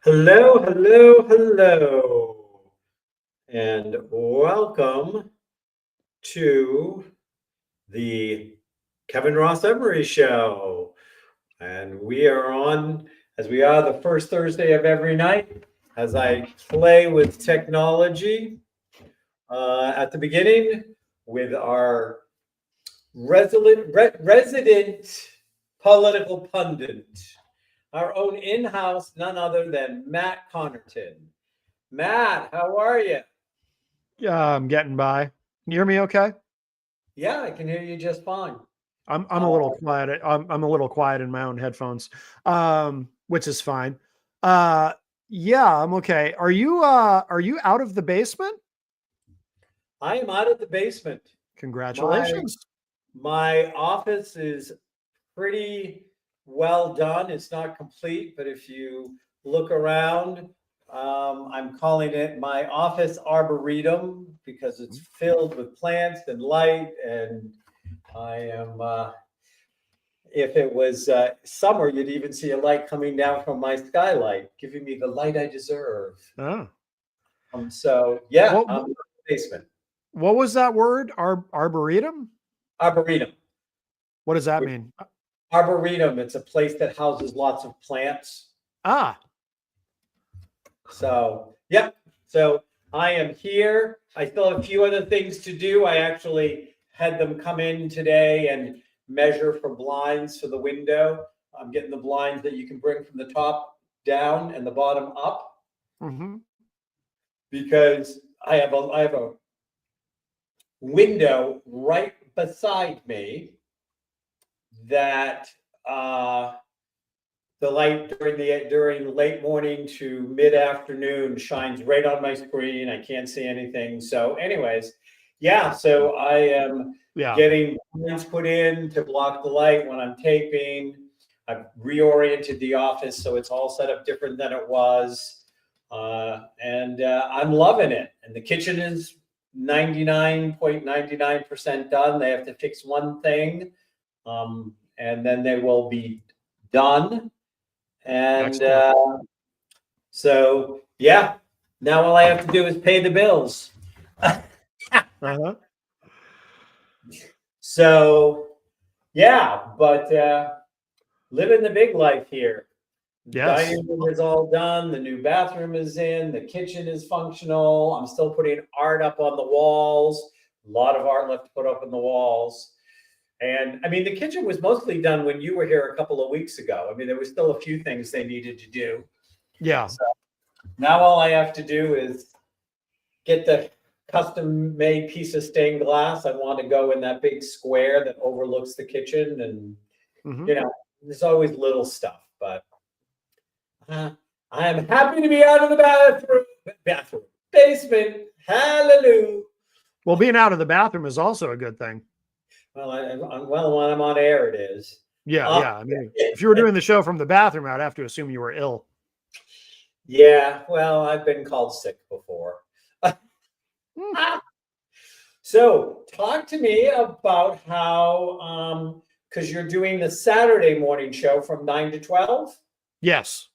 Hello, hello, hello, and welcome to the Kevin Ross Emery Show. And we are on, as we are the first Thursday of every night, as I play with technology at the beginning with our resident political pundit, our own in-house, none other than Matt Connarton. Matt, how are you? Yeah, I'm getting by. Can you hear me okay? Yeah, I can hear you just fine. I'm Uh, a little quiet. I'm a little quiet in my own headphones, which is fine. Uh, yeah, I'm okay. Are you out of the basement? I am out of the basement. My Congratulations. my office is pretty well done. It's not complete, but if you look around, I'm calling it my office arboretum because it's filled with plants and light, and I am if it was summer, you'd even see a light coming down from my skylight, giving me the light I deserve. Oh, So yeah, what I'm in the basement. what was that word? Arboretum? Arboretum. What does that mean? Arboretum. It's a place that houses lots of plants. Ah, So yeah. So I am here. I still have a few other things to do. I actually had them come in today and measure for blinds for the window. I'm getting the blinds that you can bring from the top down and the bottom up mm-hmm. because I have a window right beside me that the light during late morning to mid afternoon shines right on my screen. I can't see anything. So, anyways, yeah. So I am Yeah. getting blinds put in to block the light when I'm taping. I've reoriented the office so it's all set up different than it was, and I'm loving it. And the kitchen is 99.99% done. They have to fix one thing, and then they will be done. And Excellent. so, yeah, now all I have to do is pay the bills. Uh-huh. So, yeah, but living the big life here. The Yes. dining room is all done. The new bathroom is in. The kitchen is functional. I'm still putting art up on the walls. A lot of art left to put up on the walls. And I mean, the kitchen was mostly done when you were here a couple of weeks ago. I mean, there was still a few things they needed to do. Yeah. So now all I have to do is get the custom made piece of stained glass. I want to go in that big square that overlooks the kitchen. And, Mm-hmm. there's always little stuff, but I am happy to be out of the bathroom, basement. Hallelujah. Well, being out of the bathroom is also a good thing. Well, when I'm on air, it is. Yeah, Uh, yeah. I mean, if you were doing the show from the bathroom, I'd have to assume you were ill. yeah, well, I've been called sick before. Hmm. So, talk to me about how, because you're doing the Saturday morning show from 9 to 12 Yes.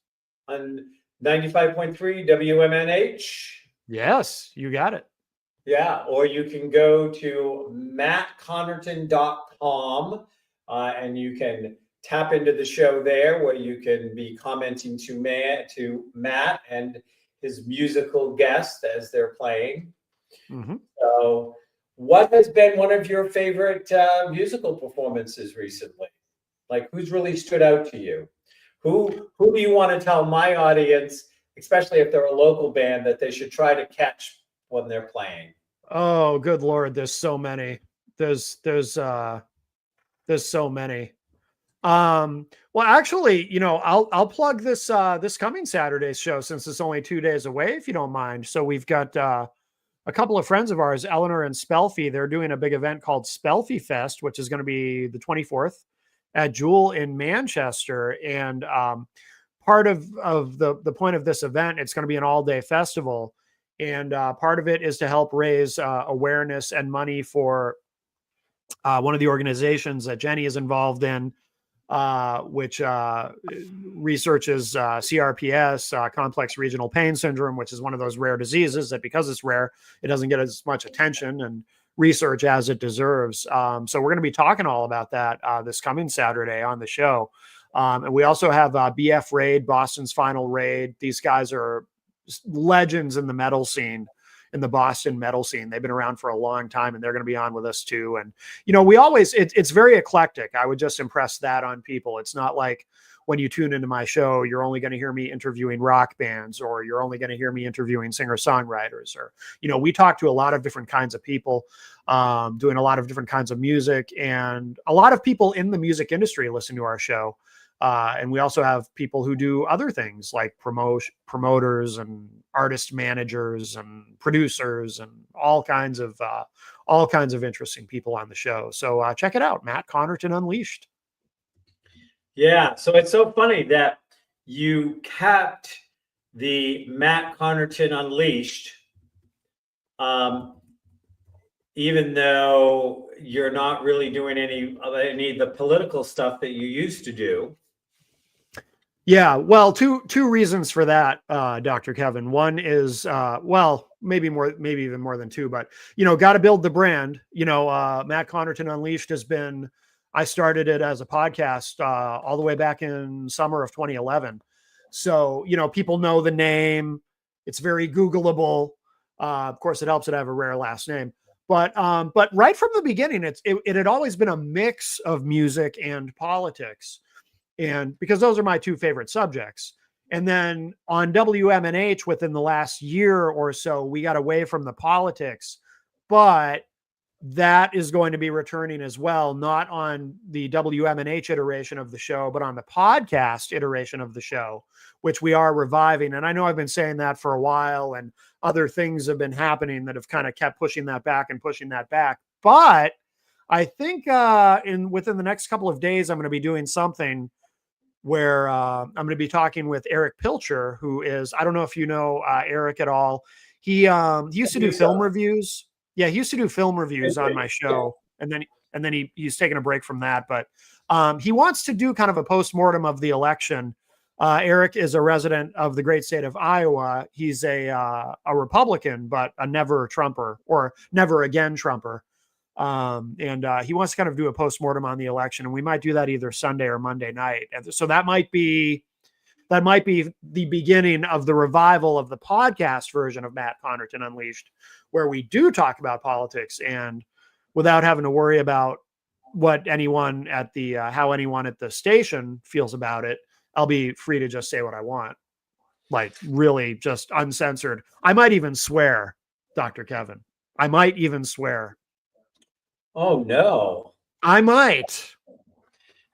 on 95.3 WMNH. Yes, you got it. Yeah, or you can go to mattconnerton.com and you can tap into the show there where you can be commenting to Matt and his musical guest as they're playing. Mm-hmm. So, what has been one of your favorite musical performances recently? Like, who's really stood out to you? Who do you want to tell my audience, especially if they're a local band, that they should try to catch when they're playing? Oh, good Lord. There's so many. There's so many. Well, actually, I'll plug this coming Saturday's show since it's only 2 days away, if you don't mind. So we've got a couple of friends of ours, Eleanor and Spelfie. They're doing a big event called Spelfie Fest, which is going to be the 24th at Jewel in Manchester. And part of the point of this event, it's going to be an all-day festival. And part of it is to help raise awareness and money for one of the organizations that Jenny is involved in. which researches CRPS, complex regional pain syndrome, which is one of those rare diseases that because it's rare, it doesn't get as much attention and research as it deserves. So we're going to be talking all about that this coming Saturday on the show. And we also have BF Raid, Boston's Final Raid. These guys are legends in the metal scene, in the Boston metal scene. They've been around for a long time, and they're going to be on with us too. And, you know, we always, it's very eclectic. I would just impress that on people. It's not like when you tune into my show, you're only going to hear me interviewing rock bands, or you're only going to hear me interviewing singer-songwriters, or, you know, we talk to a lot of different kinds of people, doing a lot of different kinds of music, and a lot of people in the music industry listen to our show. And we also have people who do other things like promoters and artist managers and producers and all kinds of interesting people on the show. So check it out, Matt Connarton Unleashed. Yeah, so it's so funny that you kept the Matt Connarton Unleashed, even though you're not really doing any of the political stuff that you used to do. Yeah, well, two reasons for that, Dr. Kevin. One is, well, maybe even more than two, but, you know, got to build the brand. You know, Matt Connarton Unleashed has been, I started it as a podcast all the way back in summer of 2011. So, you know, people know the name. It's very Googleable. Of course, it helps that I have a rare last name. But right from the beginning, it had always been a mix of music and politics. And because those are my two favorite subjects. And then on WMNH within the last year or so, we got away from the politics, but that is going to be returning as well, not on the WMNH iteration of the show, but on the podcast iteration of the show, which we are reviving. And I know I've been saying that for a while, and other things have been happening that have kind of kept pushing that back. But I think within the next couple of days, I'm going to be doing something where I'm going to be talking with Eric Pilcher, who is, I don't know if you know Eric at all. He used to do film reviews. Yeah, he used to do film reviews on my show, and then he's taken a break from that. But he wants to do kind of a postmortem of the election. Eric is a resident of the great state of Iowa. He's a Republican, but a never Trumper, or never again Trumper. And he wants to kind of do a postmortem on the election, and we might do that either Sunday or Monday night. And so that might be the beginning of the revival of the podcast version of Matt Connarton Unleashed, where we do talk about politics, and without having to worry about what anyone at the how anyone at the station feels about it, I'll be free to just say what I want, like really just uncensored. I might even swear, Dr. Kevin. I might even swear. Oh, no. I might.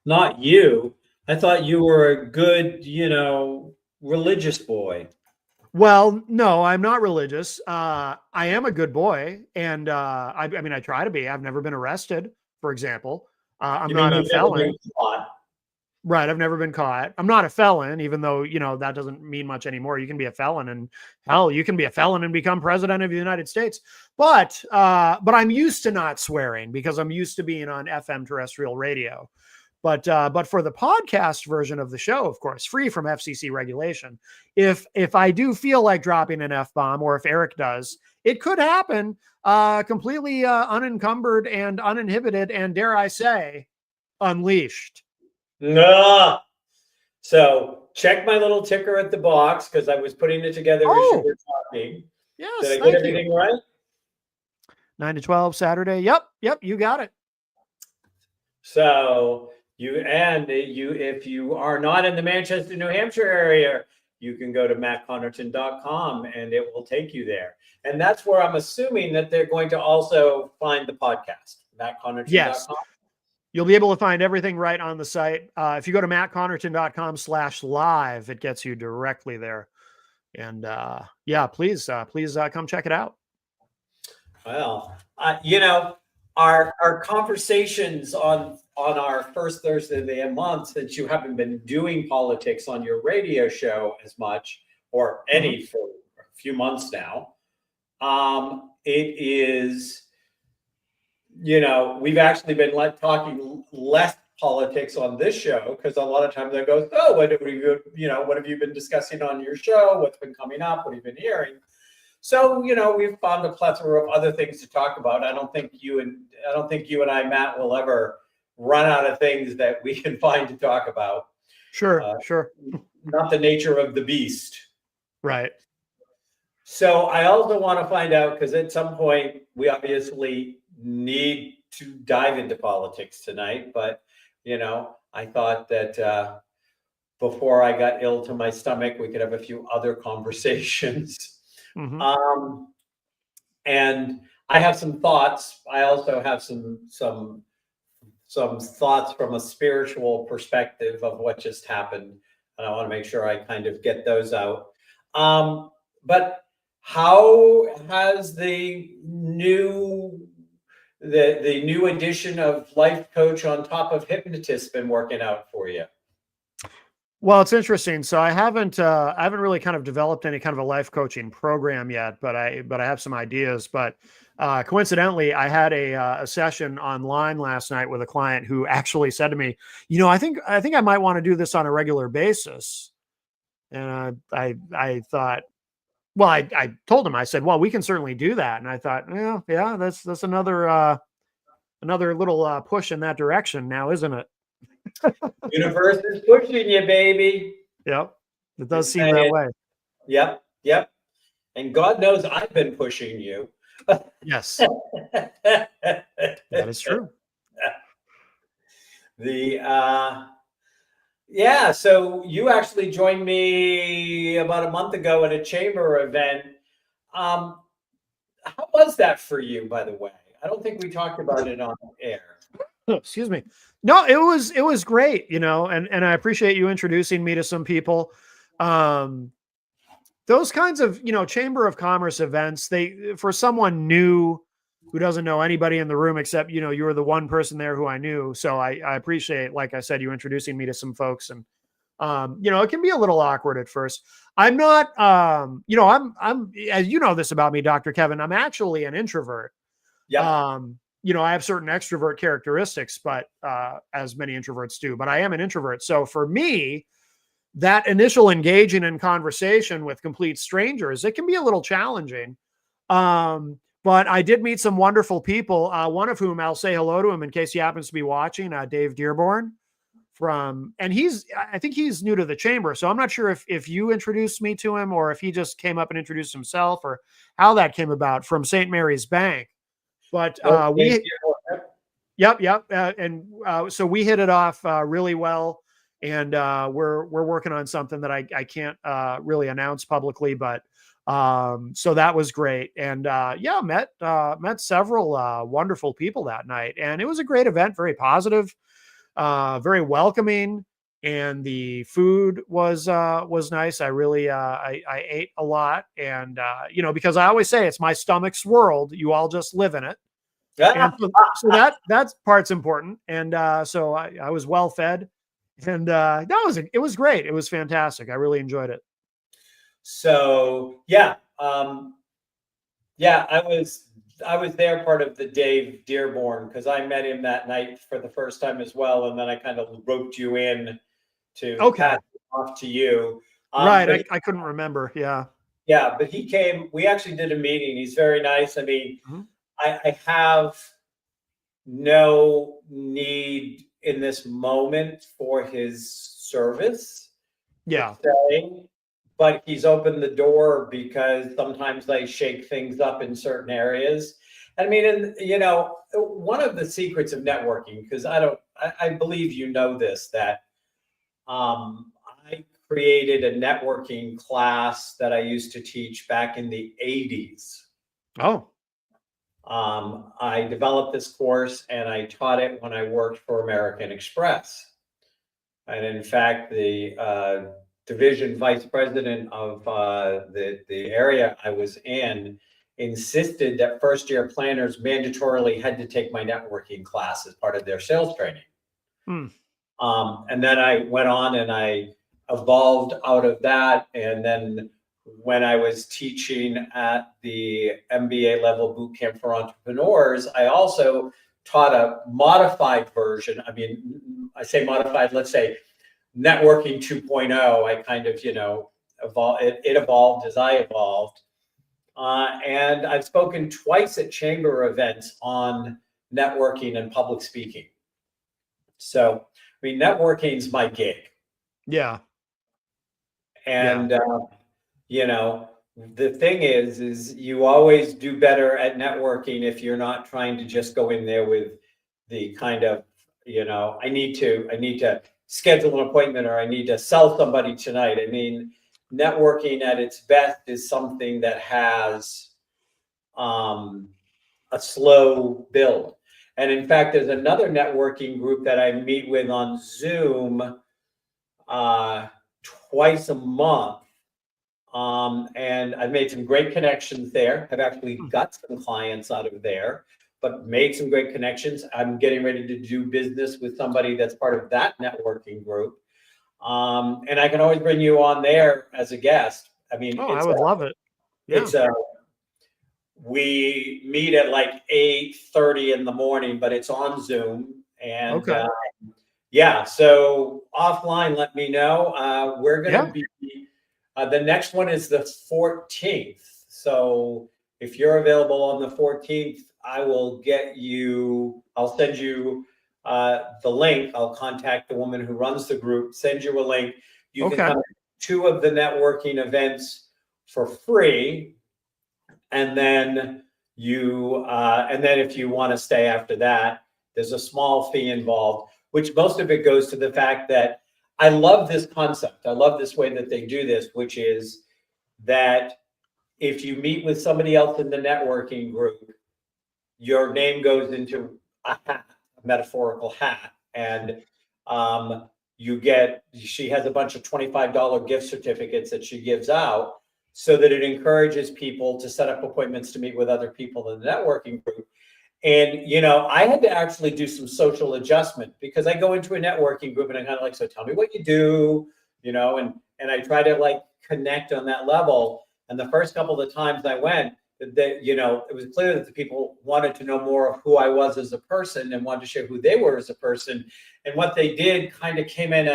Not you. I thought you were a good, you know, religious boy. Well, no, I'm not religious. I am a good boy. And I mean, I try to be. I've never been arrested, for example. I'm not a felon. Right. I've never been caught. I'm not a felon, even though, you know, that doesn't mean much anymore. You can be a felon, and hell, you can be a felon and become president of the United States. But I'm used to not swearing because I'm used to being on FM terrestrial radio. But for the podcast version of the show, of course, free from FCC regulation, if I do feel like dropping an F-bomb, or if Eric does, it could happen completely unencumbered and uninhibited, and dare I say, unleashed. No. So check my little ticker at the box, because I was putting it together as you were talking. Yes, did I get everything right? 9 to 12 Saturday. Yep, you got it. So if you are not in the Manchester, New Hampshire area, you can go to mattconnarton.com and it will take you there. And that's where I'm assuming that they're going to also find the podcast, mattconnarton.com. Yes. You'll be able to find everything right on the site. If you go to mattconnarton.com/live, it gets you directly there. And yeah, please come check it out. Well, you know, our conversations on our first Thursday of the month, since you haven't been doing politics on your radio show as much, or any for a few months now, it is, you know, we've actually been talking less politics on this show, because a lot of times I go, oh, what have you been discussing on your show? What's been coming up? What have you been hearing? So, we've found a plethora of other things to talk about. I don't think you and I, Matt, will ever run out of things that we can find to talk about. Sure. Not the nature of the beast. Right. So I also want to find out, because at some point we obviously need to dive into politics tonight, but I thought that before I got ill to my stomach, we could have a few other conversations. Mm-hmm. And I have some thoughts. I also have some thoughts from a spiritual perspective of what just happened, and I want to make sure I kind of get those out. But how has the new edition of Life Coach on top of Hypnotist been working out for you? Well, it's interesting. So I haven't really kind of developed any kind of a life coaching program yet, but I have some ideas. But coincidentally, I had a session online last night with a client who actually said to me, I think I might want to do this on a regular basis. And I thought, well, I told him, I said, well, we can certainly do that. And I thought, yeah, that's another little push in that direction now, isn't it? Universe is pushing you, baby. Yep. It does seem that way. Yep. And God knows I've been pushing you. Yes. That is true. So you actually joined me about a month ago at a chamber event. How was that for you, by the way? I don't think we talked about it on air. Excuse me. No, it was great, and I appreciate you introducing me to some people. Those kinds of, Chamber of Commerce events, for someone new who doesn't know anybody in the room except, you were the one person there who I knew. So I appreciate, like I said, you introducing me to some folks, and it can be a little awkward at first. I'm not, I'm, as you know this about me, Dr. Kevin, I'm actually an introvert. Yeah. I have certain extrovert characteristics, but as many introverts do, but I am an introvert. So for me, that initial engaging in conversation with complete strangers, it can be a little challenging. But I did meet some wonderful people, one of whom I'll say hello to him in case he happens to be watching, Dave Dearborn and I think he's new to the chamber. So I'm not sure if you introduced me to him or if he just came up and introduced himself or how that came about, from St. Mary's Bank. But so we hit it off really well, and we're working on something that I can't really announce publicly, but so that was great. And met several wonderful people that night, and it was a great event, very positive, very welcoming, and the food was nice. I really I ate a lot, and because I always say it's my stomach's world, you all just live in it. And so that part's important. And so I was well fed, and it was great. It was fantastic. I really enjoyed it. So I was there part of the Dave Dearborn, because I met him that night for the first time as well, and then I kind of roped you in to pass it off to you. Right, I couldn't remember. Yeah, but he came. We actually did a meeting. He's very nice. I mean, I have no need in this moment for his service. Yeah. But he's opened the door, because sometimes they shake things up in certain areas. I mean, and one of the secrets of networking, because I believe this, that I created a networking class that I used to teach back in the 80s. Oh. I developed this course and I taught it when I worked for American Express. And in fact, the division vice president of the area I was in insisted that first year planners mandatorily had to take my networking class as part of their sales training. And then I went on and I evolved out of that. And then when I was teaching at the MBA level boot camp for entrepreneurs, I also taught a modified version. I mean, I say modified, let's say networking 2.0. I kind of, evolved. It evolved as I evolved. And I've spoken twice at chamber events on networking and public speaking. So, I mean, networking is my gig. Yeah. And, the thing is you always do better at networking if you're not trying to just go in there with the kind of, I need to schedule an appointment, or I need to sell somebody tonight. I mean, networking at its best is something that has a slow build. And in fact, there's another networking group that I meet with on Zoom twice a month. And I've made some great connections there. I've actually got some clients out of there, but made some great connections. I'm getting ready to do business with somebody that's part of that networking group. And I can always bring you on there as a guest. I mean, I would love it. Yeah. We meet at like 8:30 in the morning, but it's on Zoom. And Okay. So offline, let me know. We're going to be, the next one is the 14th. So if you're available on the 14th, I'll send you the link. I'll contact the woman who runs the group, send you a link. You can come to 2 of the networking events for free. And then if you want to stay after that, there's a small fee involved, which most of it goes to the fact that I love this concept. I love this way that they do this, which is that if you meet with somebody else in the networking group, your name goes into a hat, a metaphorical hat, and she has a bunch of $25 gift certificates that she gives out, so that it encourages people to set up appointments to meet with other people in the networking group. And, I had to actually do some social adjustment, because I go into a networking group and I'm kind of like, so tell me what you do, and I try to like connect on that level. And the first couple of times I went, it was clear that the people wanted to know more of who I was as a person and wanted to share who they were as a person. And what they did kind of came in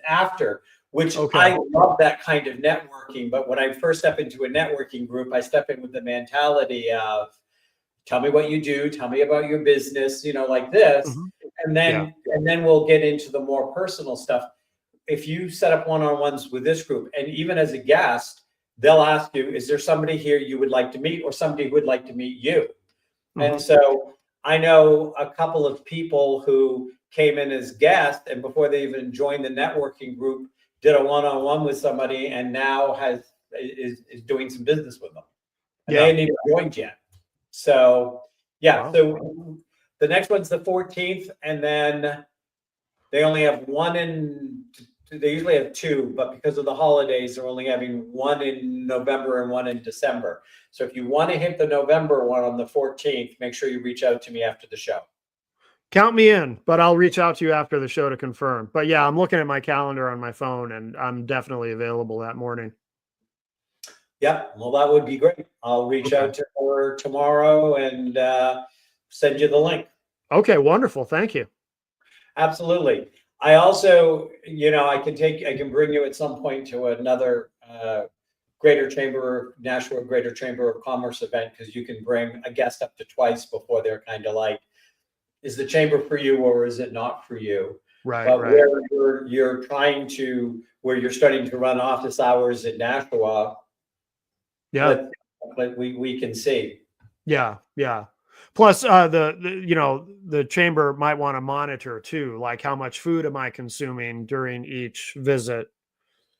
after. Which I love that kind of networking. But when I first step into a networking group, I step in with the mentality of, tell me what you do, tell me about your business, like this. And then we'll get into the more personal stuff. If you set up one-on-ones with this group, and even as a guest, they'll ask you, is there somebody here you would like to meet, or somebody who would like to meet you? And so I know a couple of people who came in as guests, and before they even joined the networking group, did a one-on-one with somebody, and now is doing some business with them. And they hadn't even joined yet. So so the next one's the 14th, and then they only have they usually have 2, but because of the holidays, they're only having 1 in November and 1 in December. So if you want to hit the November one on the 14th, make sure you reach out to me after the show. Count me in, but I'll reach out to you after the show to confirm. But yeah, I'm looking at my calendar on my phone, and I'm definitely available that morning. Yeah, well, that would be great. I'll reach out to her tomorrow and send you the link. Okay, wonderful. Thank you. Absolutely. I also, I can bring you at some point to another National Greater Chamber of Commerce event, because you can bring a guest up to twice before they're kind of like, is the chamber for you or is it not for you? Right. But where you're where you're starting to run office hours in Nashua, we can see. Yeah. Plus, the chamber might want to monitor too, like how much food am I consuming during each visit,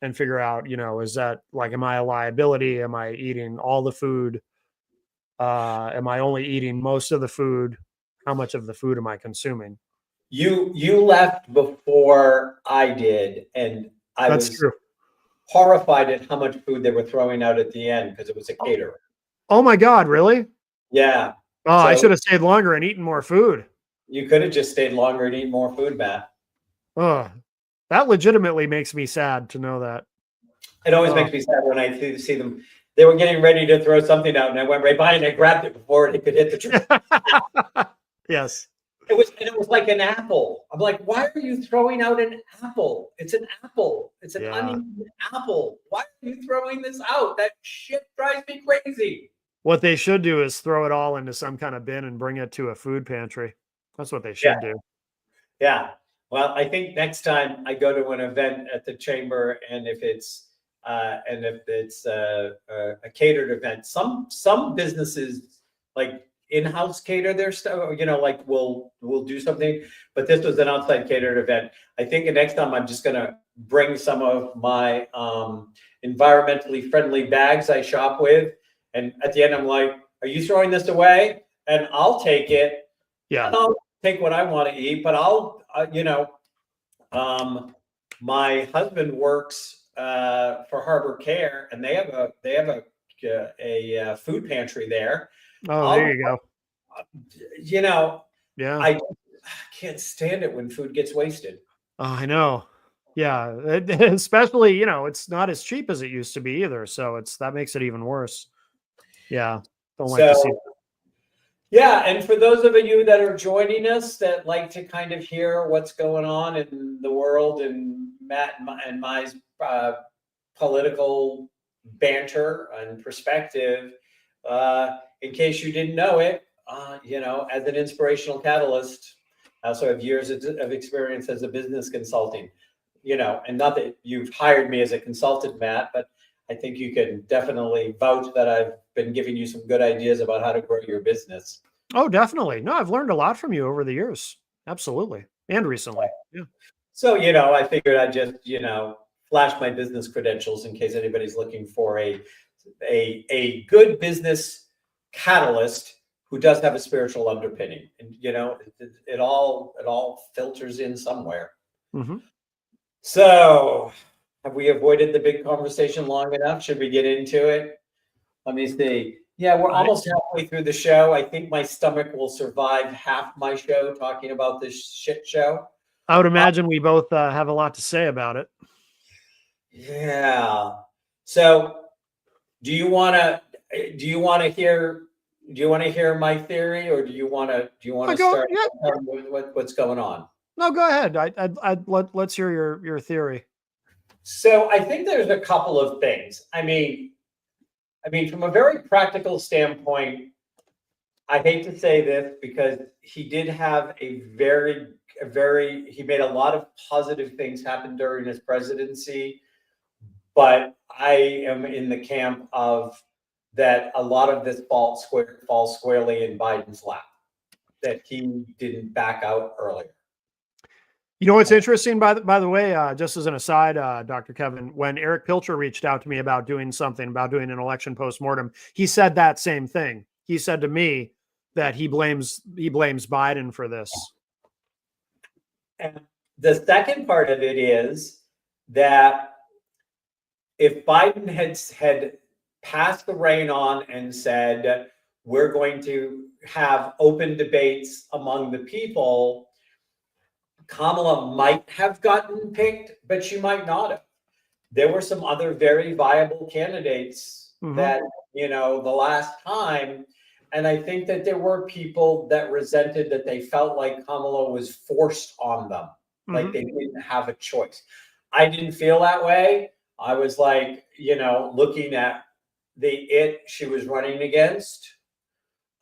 and figure out, is that like, am I a liability? Am I eating all the food? Am I only eating most of the food? How much of the food am I consuming? You left before I did, and I was horrified at how much food they were throwing out at the end, because it was a caterer. Oh my God, really? Yeah. Oh, I should have stayed longer and eaten more food. You could have just stayed longer and eaten more food, Matt. Oh, that legitimately makes me sad to know that. It always makes me sad when I see them. They were getting ready to throw something out, and I went right by and I grabbed it before it could hit the tree. Yes. it was like an apple. I'm like, why are you throwing out an apple? It's an apple. It's an Yeah. uneaten apple. Why are you throwing this out? That shit drives me crazy. What they should do is throw it all into some kind of bin and bring it to a food pantry. That's what they Yeah, should do. yeah. Well, I think next time I go to an event at the chamber, and if it's a catered event, some businesses like in-house cater their stuff, like we'll do something, but this was an outside catered event. I think the next time I'm just gonna bring some of my environmentally friendly bags I shop with, and at the end I'm like, "Are you throwing this away?" And I'll take it. Yeah. I'll take what I want to eat, but my husband works for Harbor Care, and they have a food pantry there. Oh, I'll, there you go. you know, Yeah. I can't stand it when food gets wasted. Oh, I know. Yeah. Especially, it's not as cheap as it used to be either. So that makes it even worse. Yeah. Don't like to see. So, yeah, and for those of you that are joining us that like to kind of hear what's going on in the world and Matt and my political banter and perspective, in case you didn't know it, as an inspirational catalyst, I also have years of experience as a business consulting, and not that you've hired me as a consultant, Matt, but I think you can definitely vouch that I've been giving you some good ideas about how to grow your business. Oh, definitely. No, I've learned a lot from you over the years. Absolutely. And recently. Yeah. So, I figured I'd just, flash my business credentials in case anybody's looking for a good business catalyst who does have a spiritual underpinning. And, it all filters in somewhere. Hmm. So, have we avoided the big conversation long enough? Should we get into it? Let me see. Yeah, we're almost halfway through the show. I think my stomach will survive half my show talking about this shit show. I would imagine we both have a lot to say about it. Yeah. So, do you want to hear my theory, or do you want to start Yeah. with what's going on? No, go ahead. Let's hear your theory. So, I think there's a couple of things. I mean, from a very practical standpoint, I hate to say this because he did have he made a lot of positive things happen during his presidency, but I am in the camp of that a lot of this falls squarely in Biden's lap, that he didn't back out earlier. You know what's interesting, by the way, just as an aside, Dr. Kevin, when Eric Pilcher reached out to me about doing an election postmortem, he said that same thing. He said to me that he blames Biden for this. And the second part of it is that if Biden had passed the rein on and said, we're going to have open debates among the people, Kamala might have gotten picked, but she might not have. There were some other very viable candidates that, the last time. And I think that there were people that resented that they felt like Kamala was forced on them, like they didn't have a choice. I didn't feel that way. I was like, looking at she was running against,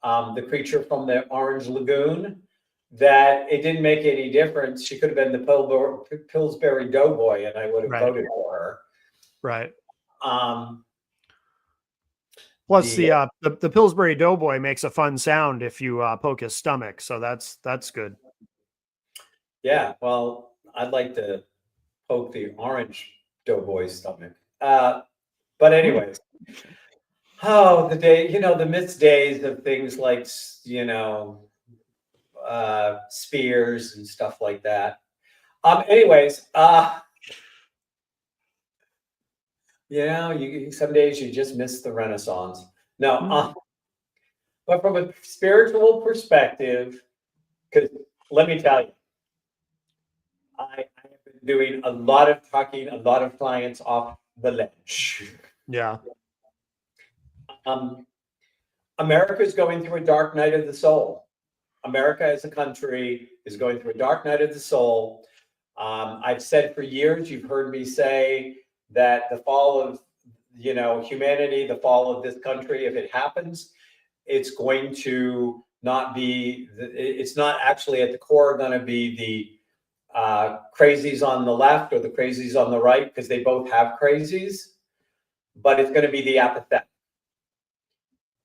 the creature from the Orange Lagoon, that it didn't make any difference. She could have been the Pillsbury Doughboy, and I would have voted for her. Right. Um, Plus, the Pillsbury Doughboy makes a fun sound if you poke his stomach, so that's good. Yeah, well, I'd like to poke the Orange Doughboy's stomach. But anyways, the missed days of things like spears and stuff like that. Anyways, some days you just miss the Renaissance. No, but from a spiritual perspective, because let me tell you, I have been doing a lot of talking, a lot of clients off the ledge. Yeah. America's going through a dark night of the soul. America as a country is going through a dark night of the soul. I've said for years, you've heard me say that the fall of, humanity, the fall of this country, if it happens, it's going to not be, it's not actually at the core going to be the crazies on the left or the crazies on the right, because they both have crazies, but it's going to be the apathetic.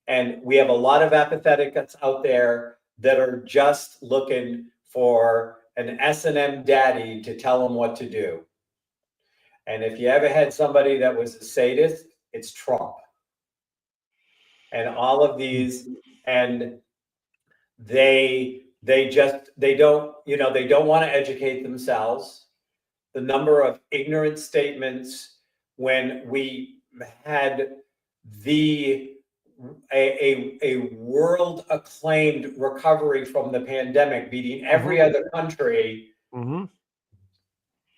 And we have a lot of apathetics out there that are just looking for an S&M daddy to tell them what to do. And if you ever had somebody that was a sadist, it's Trump. And all of these, and they don't want to educate themselves. The number of ignorant statements when we had a world acclaimed recovery from the pandemic, beating every other country,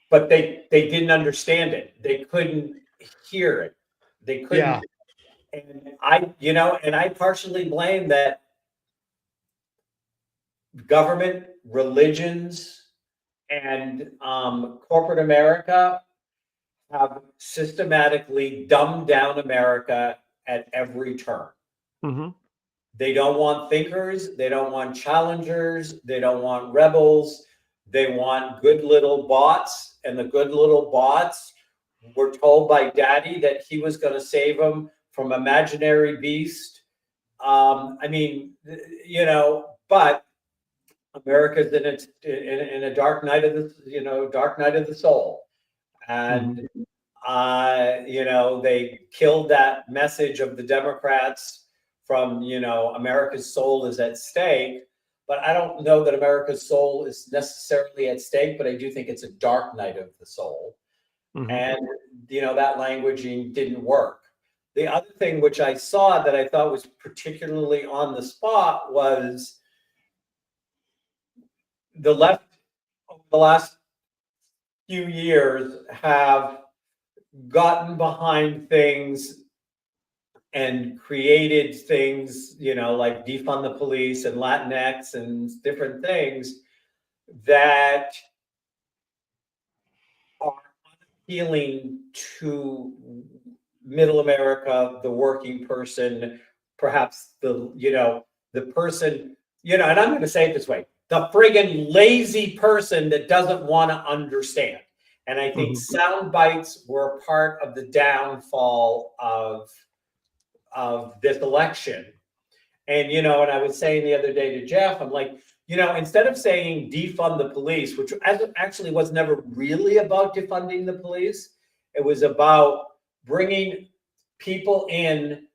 but they didn't understand it. They couldn't hear it. They couldn't. Yeah. And I partially blame that government, religions, and corporate America have systematically dumbed down America at every turn. They don't want thinkers. They don't want challengers. They don't want rebels. They want good little bots. And the good little bots were told by Daddy that he was going to save them from imaginary beast. But America's in a dark night of the soul. And they killed that message of the Democrats from, America's soul is at stake. But I don't know that America's soul is necessarily at stake, but I do think it's a dark night of the soul. And, that languaging didn't work. The other thing which I saw that I thought was particularly on the spot was the left over the last few years have gotten behind things and created things, like defund the police and Latinx and different things that are unappealing to middle America, the working person, perhaps the person, and I'm going to say it this way, the friggin' lazy person that doesn't want to understand. And I think sound bites were part of the downfall of this election. And, and I was saying the other day to Jeff, I'm like, instead of saying defund the police, which actually was never really about defunding the police, it was about bringing people in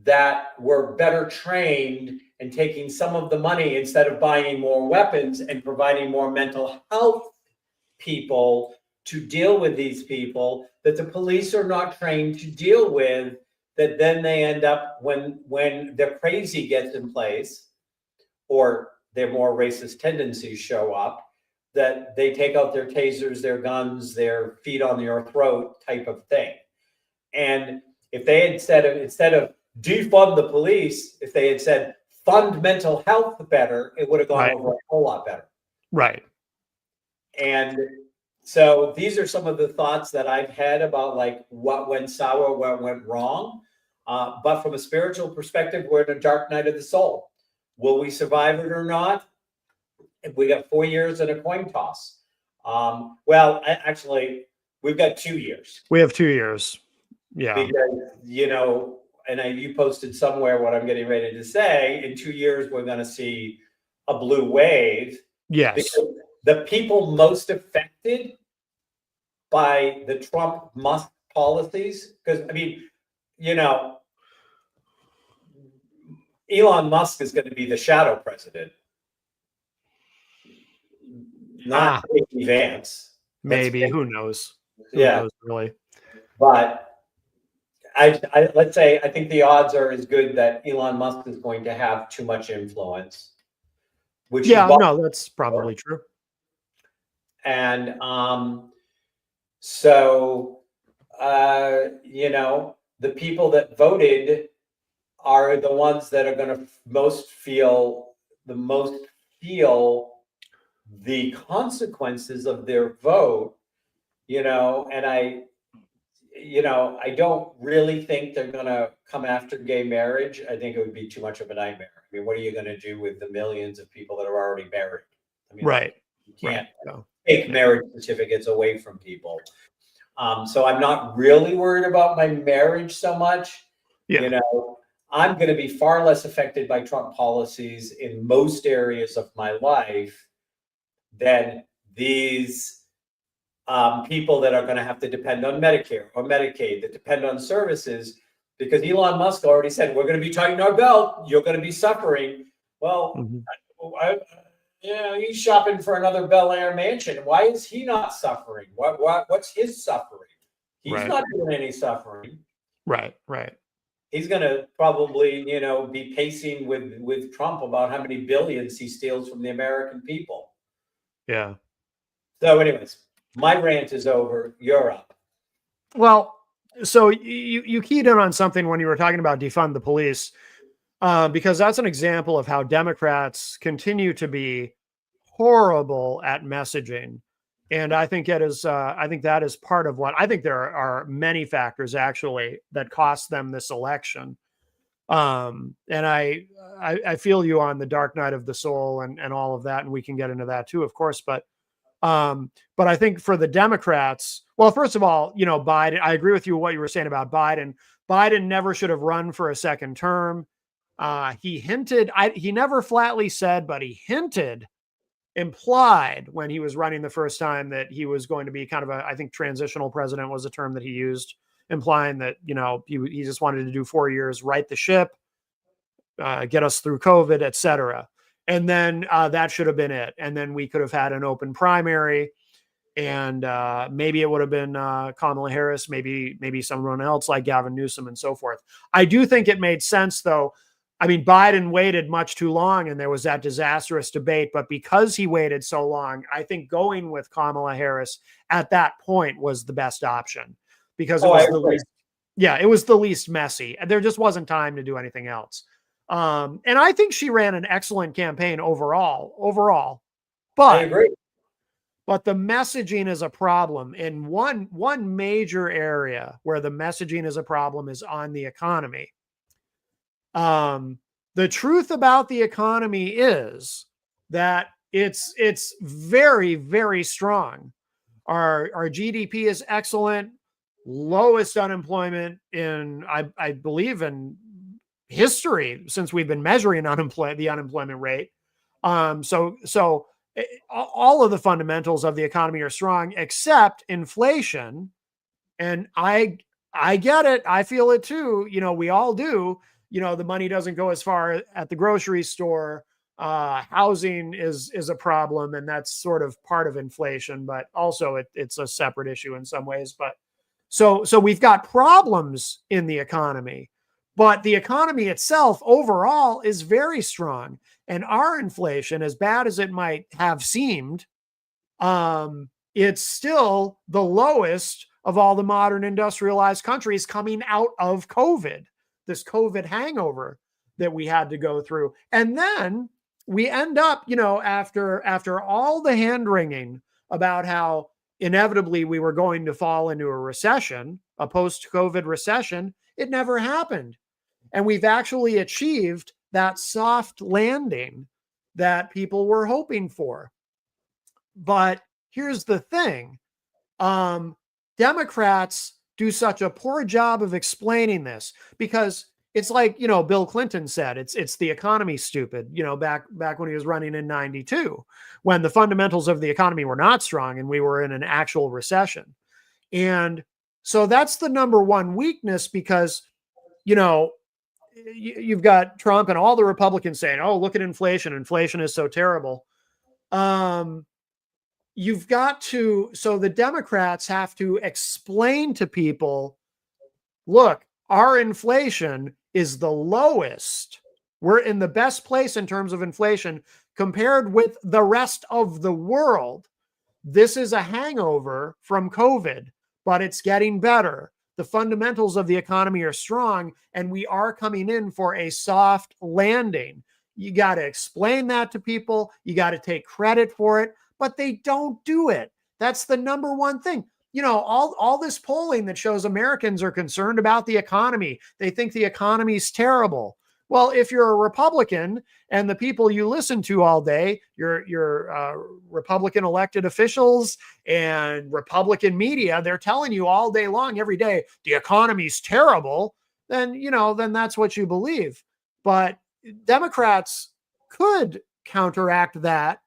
that were better trained and taking some of the money instead of buying more weapons and providing more mental health people to deal with these people that the police are not trained to deal with, that then they end up when the crazy gets in place or their more racist tendencies show up, that they take out their tasers, their guns, their feet on your throat type of thing. And if they had said, instead of defund the police, if they had said fund mental health better, it would have gone over a whole lot better. Right. And so these are some of the thoughts that I've had about like what went sour, what went wrong. But from a spiritual perspective, we're in a dark night of the soul. Will we survive it or not? We got 4 years and a coin toss. Actually, we've got 2 years. We have 2 years. Yeah. Because, you posted somewhere what I'm getting ready to say. In 2 years, we're going to see a blue wave. Yes. Because the people most affected by the Trump-Musk policies, because, Elon Musk is going to be the shadow president, not J.D. Vance. Maybe. Who knows? Who knows, really? But let's say I think the odds are as good that Elon Musk is going to have too much influence. That's probably true. And the people that voted are the ones that are going to feel the most feel the consequences of their vote, and I don't really think they're going to come after gay marriage. I think it would be too much of a nightmare. I mean, what are you going to do with the millions of people that are already married? I mean, Right. you can't No. take marriage certificates away from people. So I'm not really worried about my marriage so much. Yeah. I'm going to be far less affected by Trump policies in most areas of my life than these people that are going to have to depend on Medicare or Medicaid, that depend on services, because Elon Musk already said, we're going to be tightening our belt. You're going to be suffering. Well, he's shopping for another Bel Air mansion. Why is he not suffering? What's his suffering? He's not doing any suffering. Right. He's going to probably, be pacing with Trump about how many billions he steals from the American people. Yeah. So anyways, my rant is over. You're up. Well, so you keyed in on something when you were talking about defund the police, because that's an example of how Democrats continue to be horrible at messaging. And I think that is part of what I think there are many factors actually that cost them this election. And I feel you on the dark night of the soul and all of that. And we can get into that too, of course. But I think for the Democrats, well, first of all, Biden, I agree with you what you were saying about Biden. Biden never should have run for a second term. He hinted, he never flatly said, but he implied when he was running the first time that he was going to be kind of I think transitional president was a term that he used, implying that, he just wanted to do 4 years, right the ship, get us through COVID, etc. And then that should have been it. And then we could have had an open primary, and maybe it would have been Kamala Harris, maybe someone else like Gavin Newsom and so forth. I do think it made sense, though. I mean, Biden waited much too long, and there was that disastrous debate. But because he waited so long, I think going with Kamala Harris at that point was the best option, because it was it was the least messy. There just wasn't time to do anything else. And I think she ran an excellent campaign overall, but I agree. But the messaging is a problem. And one major area where the messaging is a problem is on the economy. The truth about the economy is that it's very, very strong. Our GDP is excellent, lowest unemployment in, I believe, in history since we've been measuring the unemployment rate. So all of the fundamentals of the economy are strong, except inflation. And I get it. I feel it too. We all do. The money doesn't go as far at the grocery store. Housing is a problem, and that's sort of part of inflation, but also it's a separate issue in some ways. But so we've got problems in the economy, but the economy itself overall is very strong. And our inflation, as bad as it might have seemed, it's still the lowest of all the modern industrialized countries coming out of COVID, this COVID hangover that we had to go through. And then we end up, after all the hand wringing about how inevitably we were going to fall into a recession, a post-COVID recession, it never happened. And we've actually achieved that soft landing that people were hoping for. But here's the thing. Democrats do such a poor job of explaining this, because it's like, Bill Clinton said, it's the economy, stupid, back when he was running in 92, when the fundamentals of the economy were not strong and we were in an actual recession. And so that's the number one weakness, because, you've got Trump and all the Republicans saying, oh, look at inflation. Inflation is so terrible. So the Democrats have to explain to people, look, our inflation is the lowest. We're in the best place in terms of inflation compared with the rest of the world. This is a hangover from COVID, but it's getting better. The fundamentals of the economy are strong, and we are coming in for a soft landing. You got to explain that to people. You got to take credit for it, but they don't do it. That's the number one thing. All this polling that shows Americans are concerned about the economy. They think the economy is terrible. Well, if you're a Republican and the people you listen to all day, your Republican elected officials and Republican media, they're telling you all day long, every day, the economy's terrible, then that's what you believe. But Democrats could counteract that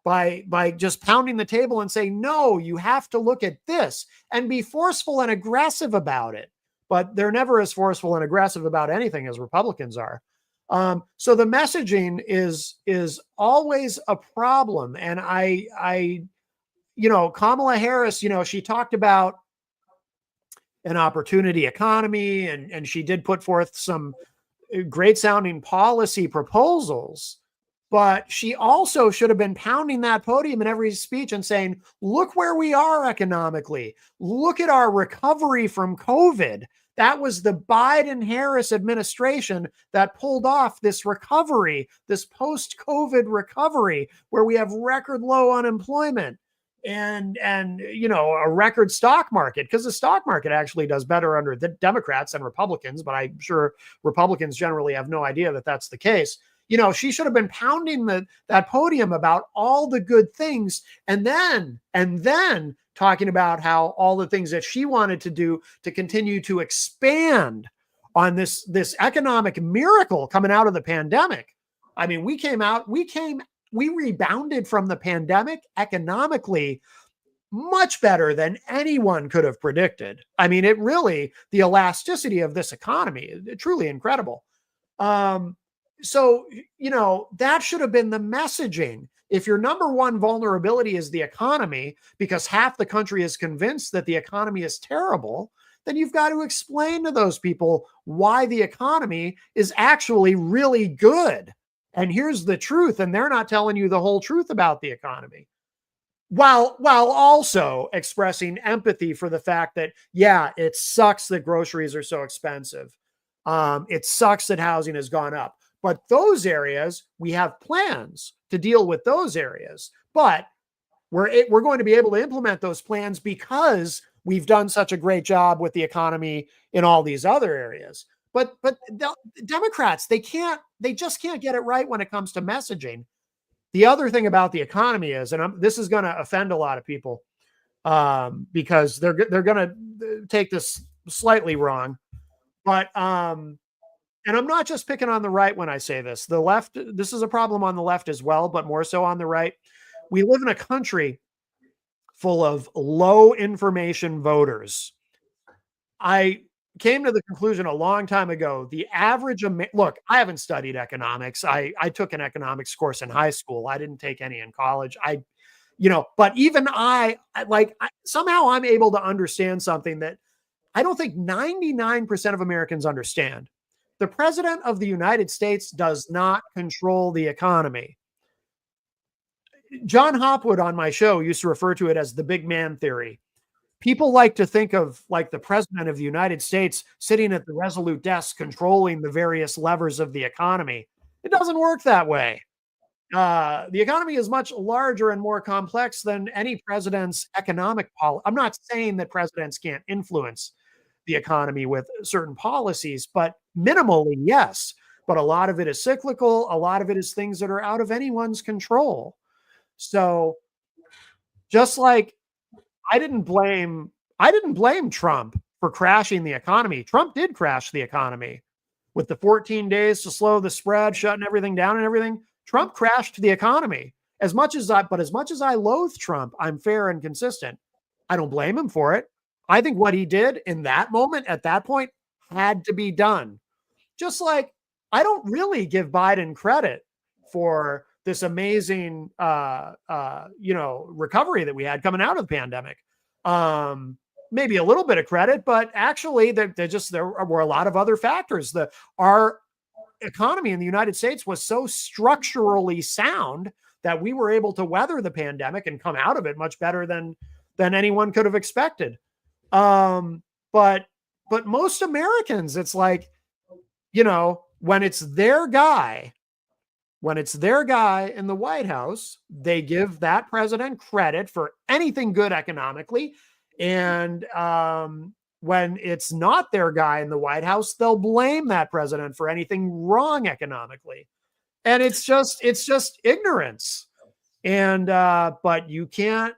by just pounding the table and saying, no, you have to look at this and be forceful and aggressive about it. But they're never as forceful and aggressive about anything as Republicans are. So the messaging is always a problem. And Kamala Harris, she talked about an opportunity economy, and she did put forth some great sounding policy proposals. But she also should have been pounding that podium in every speech and saying, look where we are economically. Look at our recovery from COVID. That was the Biden-Harris administration that pulled off this recovery, this post-COVID recovery, where we have record low unemployment and a record stock market, because the stock market actually does better under the Democrats than Republicans, but I'm sure Republicans generally have no idea that that's the case. She should have been pounding that podium about all the good things, and then talking about how all the things that she wanted to do to continue to expand on this economic miracle coming out of the pandemic. I mean, we rebounded from the pandemic economically much better than anyone could have predicted. I mean, the elasticity of this economy is truly incredible. So, that should have been the messaging. If your number one vulnerability is the economy, because half the country is convinced that the economy is terrible, then you've got to explain to those people why the economy is actually really good. And here's the truth. And they're not telling you the whole truth about the economy. While also expressing empathy for the fact that, yeah, it sucks that groceries are so expensive. It sucks that housing has gone up. But those areas, we have plans to deal with those areas. But we're going to be able to implement those plans because we've done such a great job with the economy in all these other areas. But the Democrats, they just can't get it right when it comes to messaging. The other thing about the economy is, and this is going to offend a lot of people because they're going to take this slightly wrong, but and I'm not just picking on the right when I say this. The left, this is a problem on the left as well, but more so on the right. We live in a country full of low information voters. I came to the conclusion a long time ago, the average, look, I haven't studied economics. I took an economics course in high school. I didn't take any in college. But even somehow I'm able to understand something that I don't think 99% of Americans understand. The president of the United States does not control the economy. John Hopwood on my show used to refer to it as the big man theory. People like to think of like the president of the United States sitting at the resolute desk controlling the various levers of the economy. It doesn't work that way. The economy is much larger and more complex than any president's economic policy. I'm not saying that presidents can't influence the economy with certain policies, but minimally, yes. But a lot of it is cyclical. A lot of it is things that are out of anyone's control. So just like I didn't blame Trump for crashing the economy. Trump did crash the economy with the 14 days to slow the spread, shutting everything down and everything. Trump crashed the economy. As much as I loathe Trump, I'm fair and consistent. I don't blame him for it. I think what he did in that moment, at that point, had to be done. Just like I don't really give Biden credit for this amazing, recovery that we had coming out of the pandemic. Maybe a little bit of credit, but actually there were a lot of other factors. Our economy in the United States was so structurally sound that we were able to weather the pandemic and come out of it much better than anyone could have expected. But most Americans, it's like, when it's their guy, when it's their guy in the White House, they give that president credit for anything good economically. And when it's not their guy in the White House, they'll blame that president for anything wrong economically. And it's just ignorance. And but you can't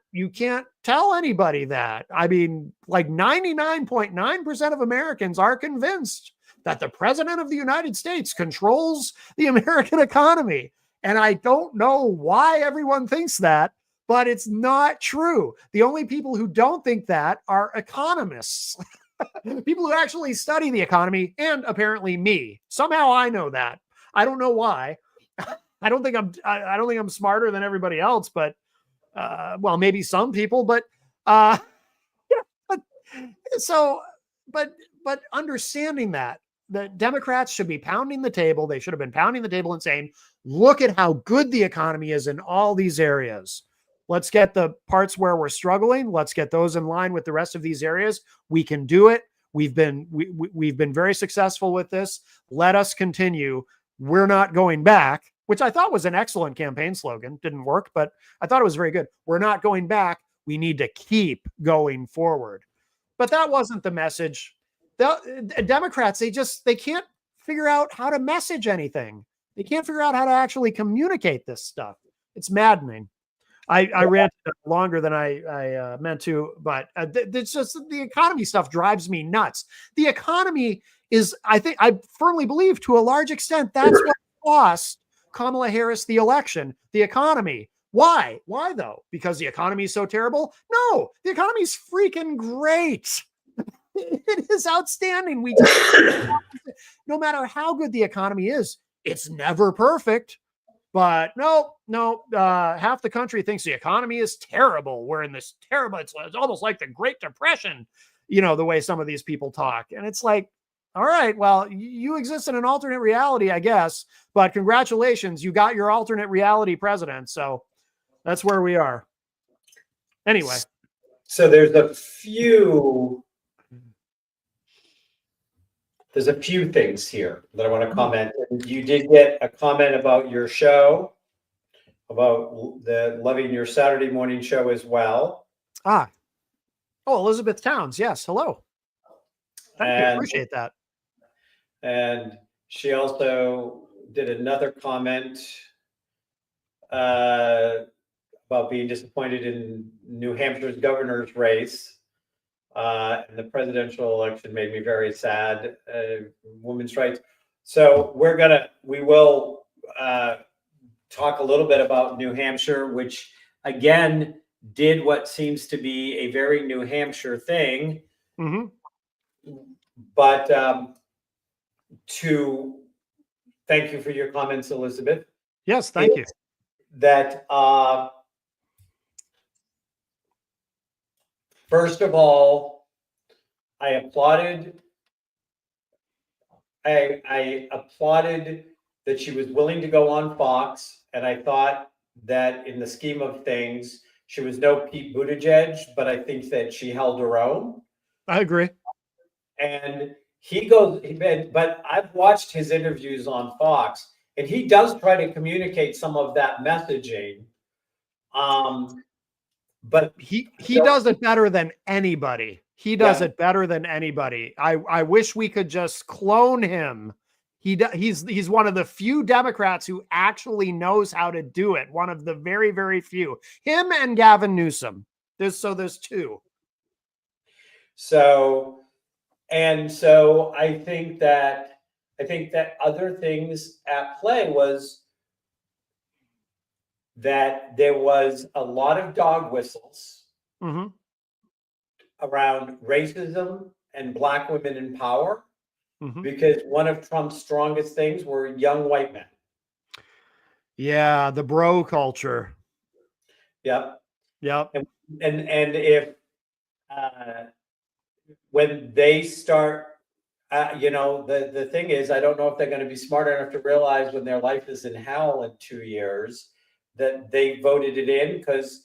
tell anybody that. I mean, like 99.9% of Americans are convinced that the president of the United States controls the American economy. And I don't know why everyone thinks that, but it's not true. The only people who don't think that are economists. People who actually study the economy, and apparently me. Somehow I know that. I don't know why. I don't think I'm smarter than everybody else, but well, maybe some people, but but so but understanding that the Democrats should be pounding the table. They should have been pounding the table and saying, look at how good the economy is in all these areas. Let's get the parts where we're struggling. Let's get those in line with the rest of these areas. We can do it. We've been very successful with this. Let us continue. We're not going back, which I thought was an excellent campaign slogan. Didn't work, but I thought it was very good. We're not going back. We need to keep going forward. But that wasn't the message. The Democrats, they can't figure out how to message anything. They can't figure out how to actually communicate this stuff. It's maddening. I ran longer than I meant to, but it's just the economy stuff drives me nuts. The economy is, I firmly believe, to a large extent, that's what cost Kamala Harris the election. The economy. Why? Why though? Because the economy is so terrible? No, the economy is freaking great. It is outstanding. No matter how good the economy is, it's never perfect. But no, half the country thinks the economy is terrible. We're in this terrible, it's almost like the Great Depression, the way some of these people talk. And it's like, all right, well, you exist in an alternate reality, I guess, but congratulations, you got your alternate reality president. So that's where we are. Anyway. So there's a few things here that I want to comment. You did get a comment about your show, about loving your Saturday morning show as well. Oh, Elizabeth Towns. Yes. Hello. Thank you. Appreciate that. And she also did another comment about being disappointed in New Hampshire's governor's race. And the presidential election made me very sad. Women's rights. So we will talk a little bit about New Hampshire, which again did what seems to be a very New Hampshire thing. Mm-hmm. But to thank you for your comments, Elizabeth. Yes, thank you. That first of all, I applauded that she was willing to go on Fox, and I thought that in the scheme of things, she was no Pete Buttigieg, but I think that she held her own. I agree. And but I've watched his interviews on Fox, and he does try to communicate some of that messaging. But he does it better than anybody. He does it better than anybody. I wish we could just clone him. He's one of the few Democrats who actually knows how to do it. One of the very, very few. Him and Gavin Newsom. There's two. So I think that other things at play was that there was a lot of dog whistles around racism and Black women in power, because one of Trump's strongest things were young white men. Yeah, the bro culture. Yep. And if when they start, the thing is, I don't know if they're going to be smart enough to realize when their life is in hell in 2 years that they voted it in, because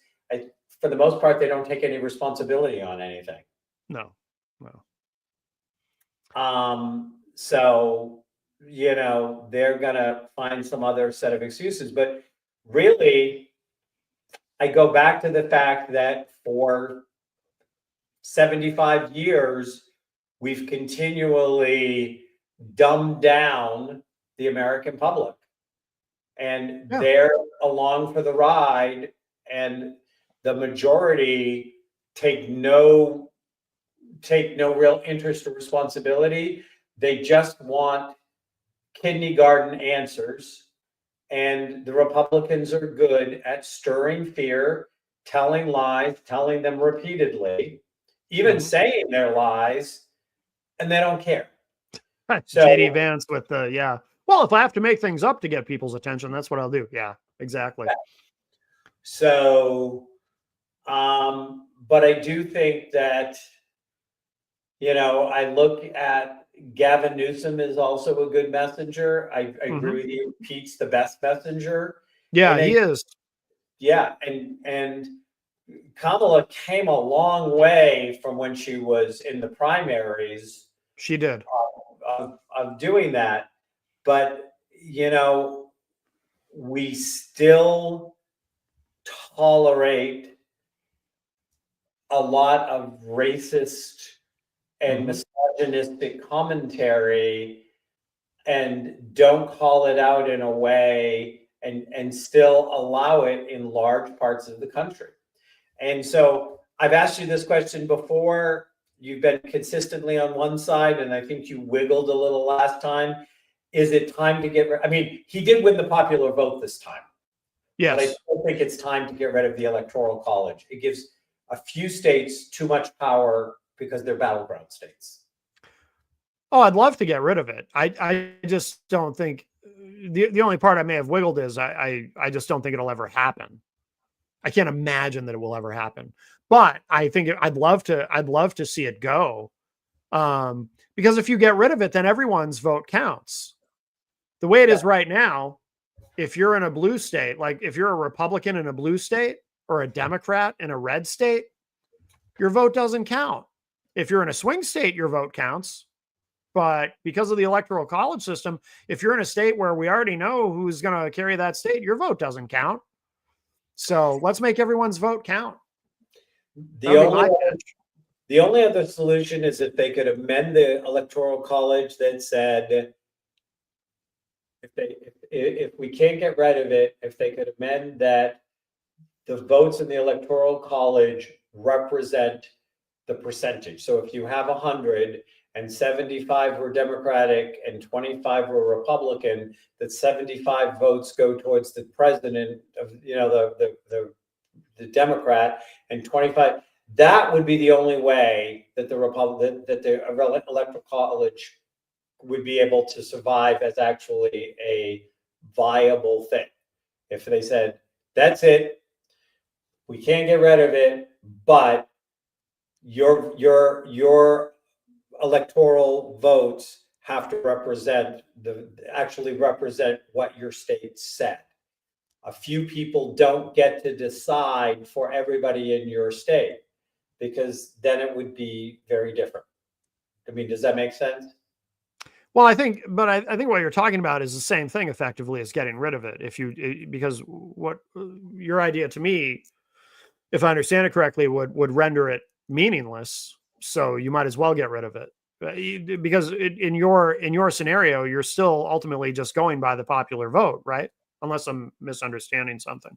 for the most part, they don't take any responsibility on anything. No. So they're gonna find some other set of excuses. But really, I go back to the fact that for 75 years, we've continually dumbed down the American public. And Yeah. they're along for the ride, and the majority take no real interest or responsibility. They just want kindergarten answers. And the Republicans are good at stirring fear, telling lies, telling them repeatedly, even Mhm. saying their lies, and they don't care. JD So, Vance with the, yeah. Well, if I have to make things up to get people's attention, that's what I'll do. Yeah, exactly. so, but I do think that, I look at Gavin Newsom is also a good messenger. I agree Mhm. with you. Pete's the best messenger. Yeah, And he is. yeah, and Kamala came a long way from when she was in the primaries She did. of doing that. But, we still tolerate a lot of racist and Mhm. misogynistic commentary and don't call it out in a way and still allow it in large parts of the country. And so I've asked you this question before. You've been consistently on one side, and I think you wiggled a little last time. Is it time to get rid? I mean, he did win the popular vote this time, but I Yes. still think it's time to get rid of the Electoral College. It gives a few states too much power because they're battleground states. Oh, I'd love to get rid of it. I just don't think the only part I may have wiggled is I just don't think it'll ever happen. I can't imagine that it will ever happen. But I think I'd love to see it go. Because if you get rid of it, then everyone's vote counts. The way it Yeah. is right now, if you're in a blue state, like if you're a Republican in a blue state or a Democrat in a red state, your vote doesn't count. If you're in a swing state, your vote counts. But because of the electoral college system, if you're in a state where we already know who's going to carry that state, your vote doesn't count. So let's make everyone's vote count. That The would be only my pitch. the only other solution is if they could amend the Electoral College that said if we can't get rid of it, if they could amend that the votes in the Electoral College represent the percentage. So if you have 100 and 75 were Democratic and 25 were Republican, that 75 votes go towards the president of, the Democrat, and 25, that would be the only way that the Electoral College would be able to survive as actually a viable thing. If they said, that's it, we can't get rid of it, but your electoral votes have to actually represent what your state said. A few people don't get to decide for everybody in your state, because then it would be very different. I mean, does that make sense? Well, I think what you're talking about is the same thing effectively as getting rid of it. Because what your idea to me, if I understand it correctly, would render it meaningless. So you might as well get rid of it. Because in your scenario, you're still ultimately just going by the popular vote, right? Unless I'm misunderstanding something.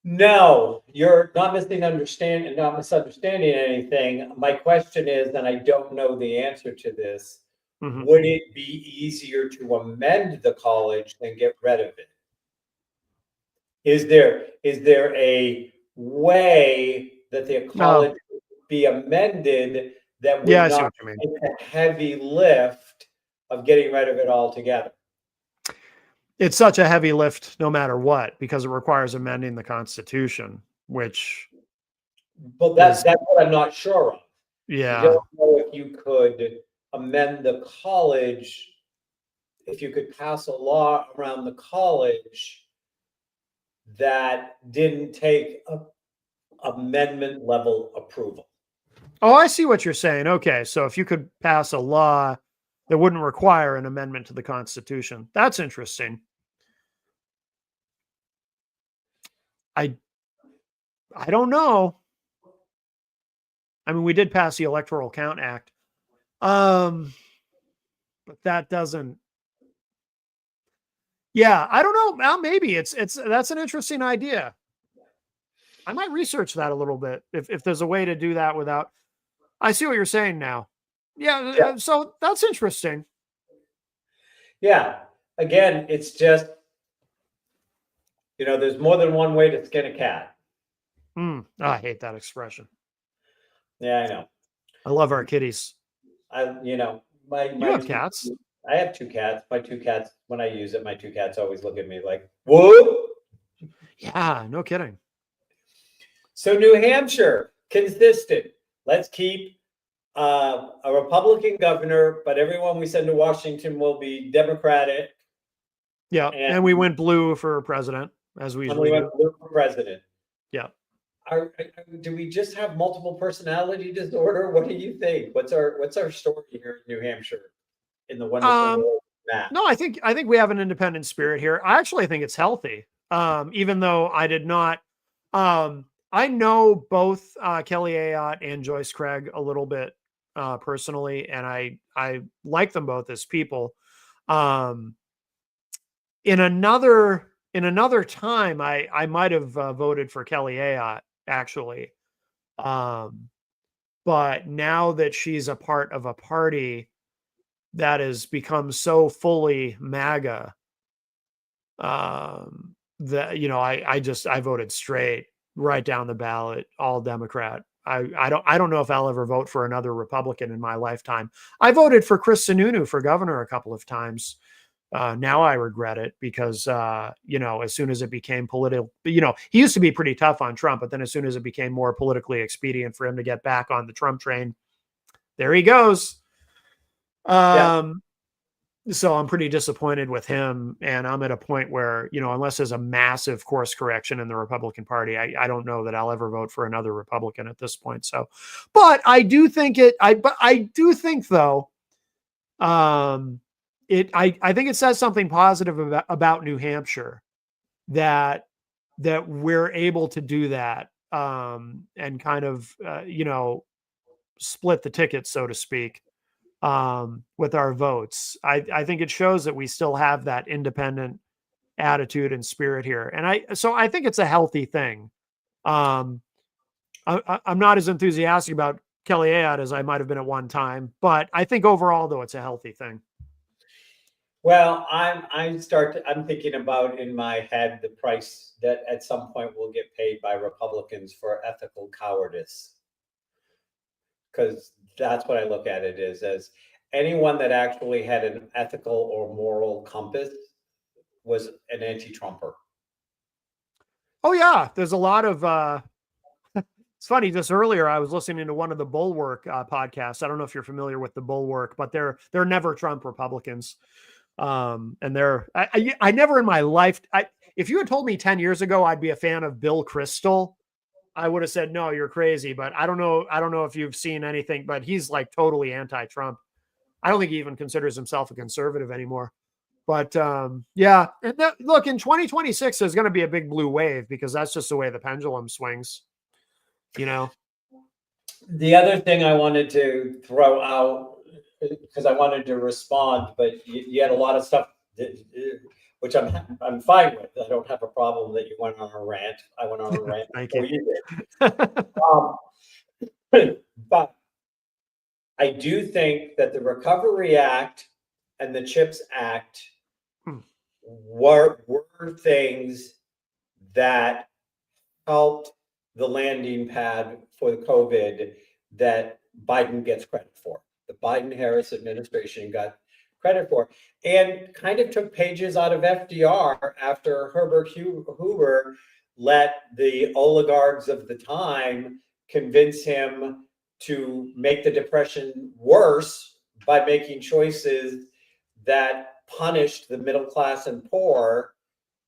No, you're not not misunderstanding anything. My question is, and I don't know the answer to this, Mhm. would it be easier to amend the college than get rid of it? Is there a way that the No. college would be amended that Yeah, would I see not what you mean. take the heavy lift of getting rid of it altogether? It's such a heavy lift no matter what, because it requires amending the Constitution, which But is, that's what I'm not sure of. I yeah. don't know if you could amend the college, if you could pass a law around the college that didn't take amendment level approval. Oh, I see what you're saying. Okay, so if you could pass a law that wouldn't require an amendment to the Constitution. That's interesting. I don't know. I mean, we did pass the Electoral Count Act. But that doesn't. Yeah, I don't know. Well, maybe that's an interesting idea. I might research that a little bit if there's a way to do that without. I see what you're saying now. Yeah, Yeah. so that's interesting. Yeah. Again, it's just, there's more than one way to skin a cat. I hate that expression. Yeah, I know. I love our kitties. My You have cats. I have two cats. My two cats, when I use it, my two cats always look at me like, whoa. Yeah, no kidding. So New Hampshire, consistent. Let's keep a Republican governor, but everyone we send to Washington will be Democratic. Yeah, and we went blue for president, as we usually do. Blue for president. Yeah. Do we just have multiple personality disorder? What do you think? What's our story here in New Hampshire in the wonderful world map? No, I think we have an independent spirit here. I actually think it's healthy. Even though I did not, I know both Kelly Ayotte and Joyce Craig a little bit personally, and I like them both as people. In another time, I might have voted for Kelly Ayotte actually, but now that she's a part of a party that has become so fully MAGA, that I voted straight, right down the ballot, all Democrat. I don't know if I'll ever vote for another Republican in my lifetime. I voted for Chris Sununu for governor a couple of times. Now I regret it because, as soon as it became political, he used to be pretty tough on Trump, but then as soon as it became more politically expedient for him to get back on the Trump train, there he goes. So I'm pretty disappointed with him. And I'm at a point where, unless there's a massive course correction in the Republican Party, I don't know that I'll ever vote for another Republican at this point. So, but I do think though, I think it says something positive about New Hampshire that we're able to do that, and kind of split the ticket, so to speak, with our votes. I think it shows that we still have that independent attitude and spirit here, and I think it's a healthy thing. I'm not as enthusiastic about Kelly Ayotte as I might have been at one time, but I think overall, though, it's a healthy thing. Well, I'm thinking about in my head the price that at some point will get paid by Republicans for ethical cowardice. Because that's what I look at it as anyone that actually had an ethical or moral compass was an anti-Trumper. Oh yeah, there's a lot of it's funny, just earlier I was listening to one of the Bulwark podcasts. I don't know if you're familiar with the Bulwark, but they're never Trump Republicans. And I never in my life, if you had told me 10 years ago I'd be a fan of Bill Kristol, I would have said, no, you're crazy. But I don't know if you've seen anything, but he's like totally anti-Trump. I don't think he even considers himself a conservative anymore. But yeah, and look, in 2026, there's going to be a big blue wave because that's just the way the pendulum swings, The other thing I wanted to throw out, because I wanted to respond, but you had a lot of stuff which I'm fine with. I don't have a problem that you went on a rant. I went on a rant. Thank you did. But I do think that the Recovery Act and the CHIPS Act were things that helped the landing pad for the COVID that Biden gets credit for. The Biden-Harris administration got credit for, and kind of took pages out of FDR after Herbert Hoover let the oligarchs of the time convince him to make the Depression worse by making choices that punished the middle class and poor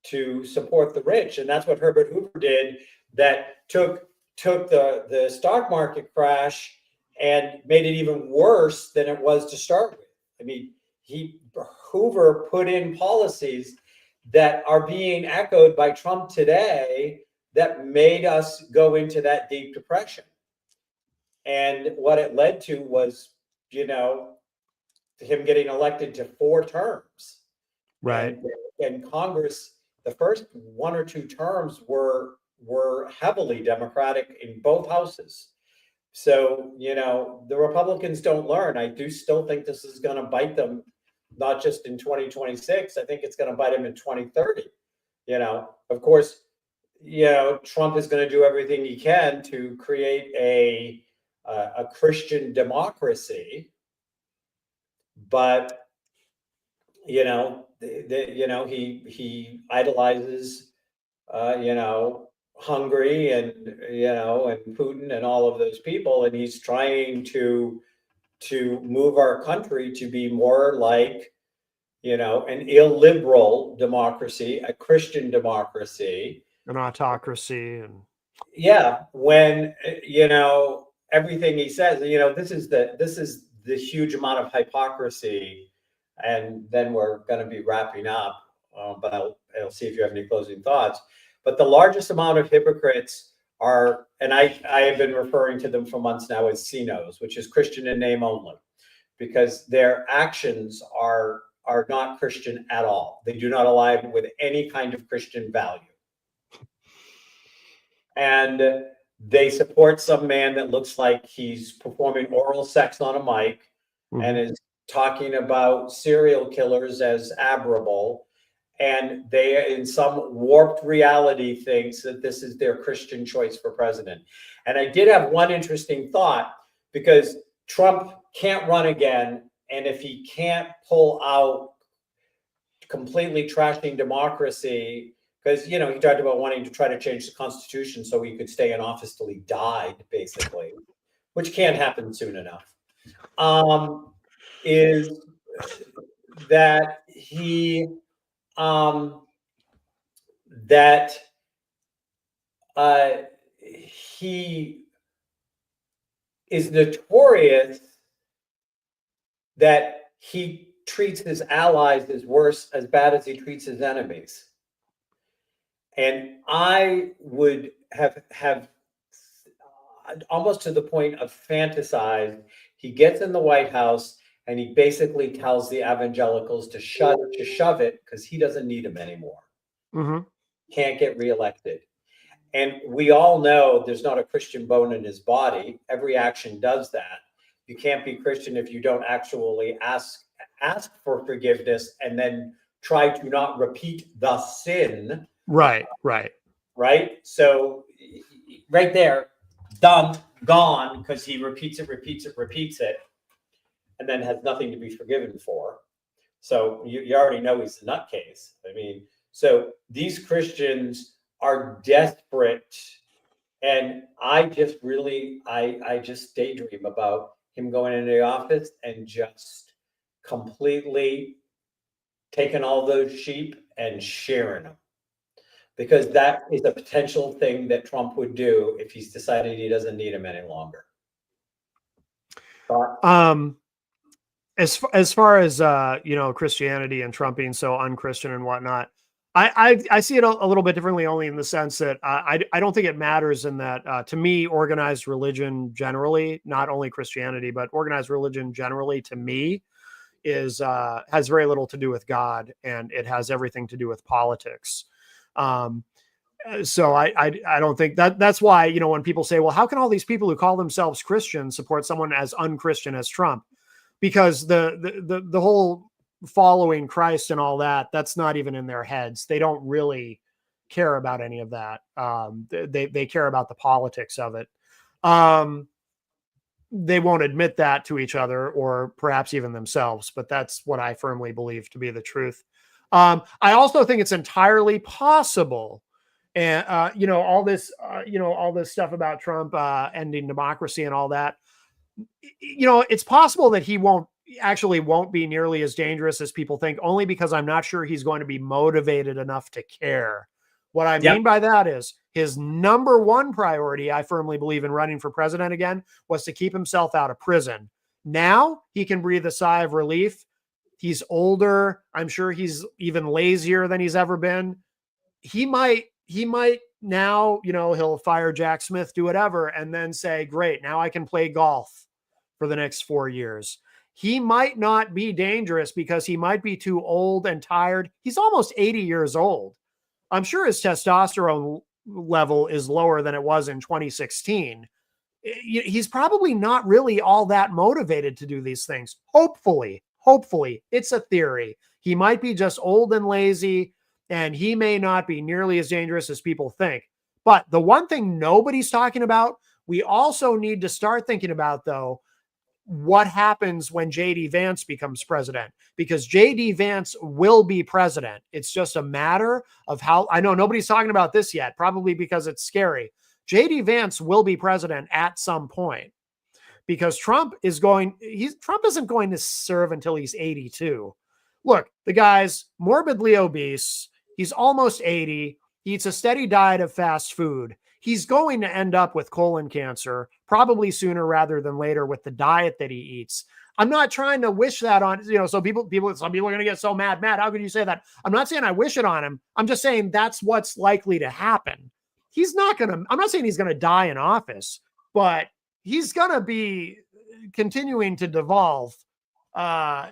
to support the rich. And that's what Herbert Hoover did, that took the stock market crash and made it even worse than it was to start with. I mean, Hoover put in policies that are being echoed by Trump today that made us go into that deep depression. And what it led to was, him getting elected to 4 terms. Right. And Congress, the first 1 or 2 terms were heavily Democratic in both houses. So, the Republicans don't learn. I do still think this is going to bite them, not just in 2026. I think it's going to bite them in 2030. Of course, Trump is going to do everything he can to create a Christian democracy, but he idolizes Hungary and Putin and all of those people, and he's trying to move our country to be more like an illiberal democracy, a Christian democracy, an autocracy. And when everything he says, this is the huge amount of hypocrisy. And then we're going to be wrapping up, but I'll see if you have any closing thoughts. But the largest amount of hypocrites are, and I have been referring to them for months now, as CINOs, which is Christian in name only, because their actions are not Christian at all. They do not align with any kind of Christian value. And they support some man that looks like he's performing oral sex on a mic, mm-hmm. and is talking about serial killers as admirable, and they, in some warped reality, thinks that this is their Christian choice for president. And I did have one interesting thought, because Trump can't run again, and if he can't pull out completely trashing democracy, because he talked about wanting to try to change the Constitution so he could stay in office till he died, basically, which can't happen soon enough. Is that he he is notorious that he treats his allies as bad as he treats his enemies. And I would have almost to the point of fantasize. He gets in the White House and he basically tells the evangelicals to shove it, because he doesn't need them anymore. Mm-hmm. Can't get reelected. And we all know there's not a Christian bone in his body. Every action does that. You can't be Christian if you don't actually ask for forgiveness and then try to not repeat the sin. Right. So right there, done, gone, because he repeats it, and then has nothing to be forgiven for. So you already know he's a nutcase. I mean, so these Christians are desperate, and I just daydream about him going into the office and just completely taking all those sheep and shearing them, because that is a potential thing that Trump would do if he's decided he doesn't need him any longer. As far as Christianity and Trump being so unchristian and whatnot, I see it a little bit differently, only in the sense that I don't think it matters in that, to me, organized religion generally, not only Christianity, but organized religion generally, to me, has very little to do with God, and it has everything to do with politics. So I don't think that's why, when people say, well, how can all these people who call themselves Christians support someone as unchristian as Trump? Because the whole following Christ and all that's not even in their heads. They don't really care about any of that. They care about the politics of it. They won't admit that to each other, or perhaps even themselves, but that's what I firmly believe to be the truth. I also think it's entirely possible, and all this stuff about Trump ending democracy and all that. It's possible that he won't be nearly as dangerous as people think, only because I'm not sure he's going to be motivated enough to care. What I mean by that is his number one priority, I firmly believe, in running for president again, was to keep himself out of prison. Now he can breathe a sigh of relief He's older. I'm sure he's even lazier than he's ever been. He might now, he'll fire Jack Smith, do whatever, and then say, great, now I can play golf for the next 4 years. He might not be dangerous because he might be too old and tired. He's almost 80 years old. I'm sure his testosterone level is lower than it was in 2016. He's probably not really all that motivated to do these things. Hopefully, it's a theory. He might be just old and lazy, and he may not be nearly as dangerous as people think. But the one thing nobody's talking about, we also need to start thinking about, though, what happens when JD Vance becomes president, because JD Vance will be president. It's just a matter of how. I know nobody's talking about this yet, probably because it's scary. JD Vance will be president at some point, because Trump isn't going to serve until he's 82. Look, the guy's morbidly obese. He's almost 80. He eats a steady diet of fast food. He's going to end up with colon cancer, probably sooner rather than later, with the diet that he eats. I'm not trying to wish that on, so some people are going to get so mad. Matt, how can you say that? I'm not saying I wish it on him. I'm just saying that's what's likely to happen. I'm not saying he's going to die in office, but he's going to be continuing to devolve.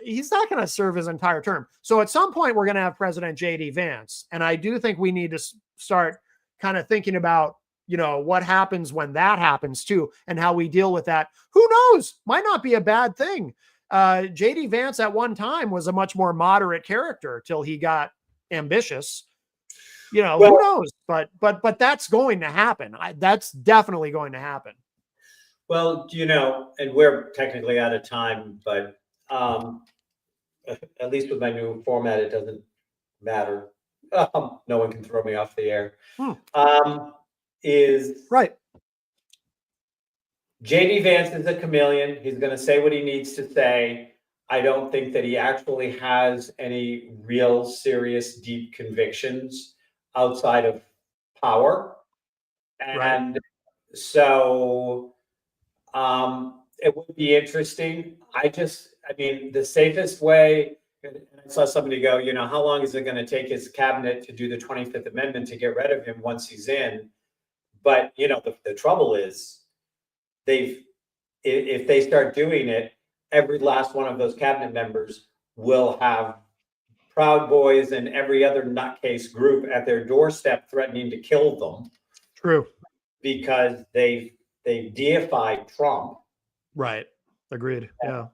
He's not going to serve his entire term. So at some point, we're going to have President JD Vance. And I do think we need to start kind of thinking about, what happens when that happens too, and how we deal with that. Who knows? Might not be a bad thing. JD Vance at one time was a much more moderate character till he got ambitious. Who knows? But that's going to happen. That's definitely going to happen. Well, and we're technically out of time, but at least with my new format, it doesn't matter. No one can throw me off the air. Is right. JD Vance is a chameleon. He's going to say what he needs to say. I don't think that he actually has any real serious, deep convictions outside of power. And so it would be interesting. The safest way, and I saw somebody go, how long is it going to take his cabinet to do the 25th Amendment to get rid of him once he's in? But, the trouble is if they start doing it, every last one of those cabinet members will have Proud Boys and every other nutcase group at their doorstep threatening to kill them. True. Because they've deified Trump. Right. Agreed. Yeah.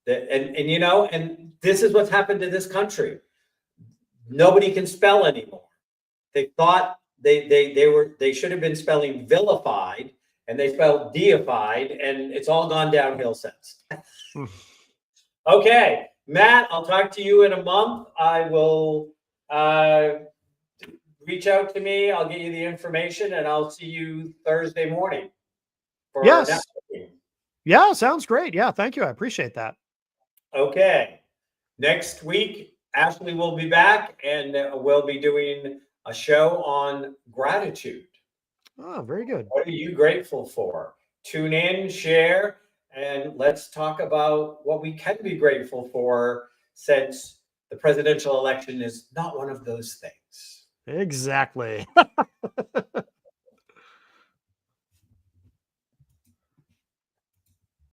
And this is what's happened to this country. Nobody can spell anymore. They thought they should have been spelling vilified, and they spelled deified, and it's all gone downhill since. Okay, Matt, I'll talk to you in a month. I will reach out to me. I'll get you the information, and I'll see you Thursday morning. Yes. Yeah, sounds great. Yeah, thank you. I appreciate that. Okay. Next week, Ashley will be back, and we'll be doing a show on gratitude. Oh, very good. What are you grateful for? Tune in, share, and let's talk about what we can be grateful for, since the presidential election is not one of those things. Exactly.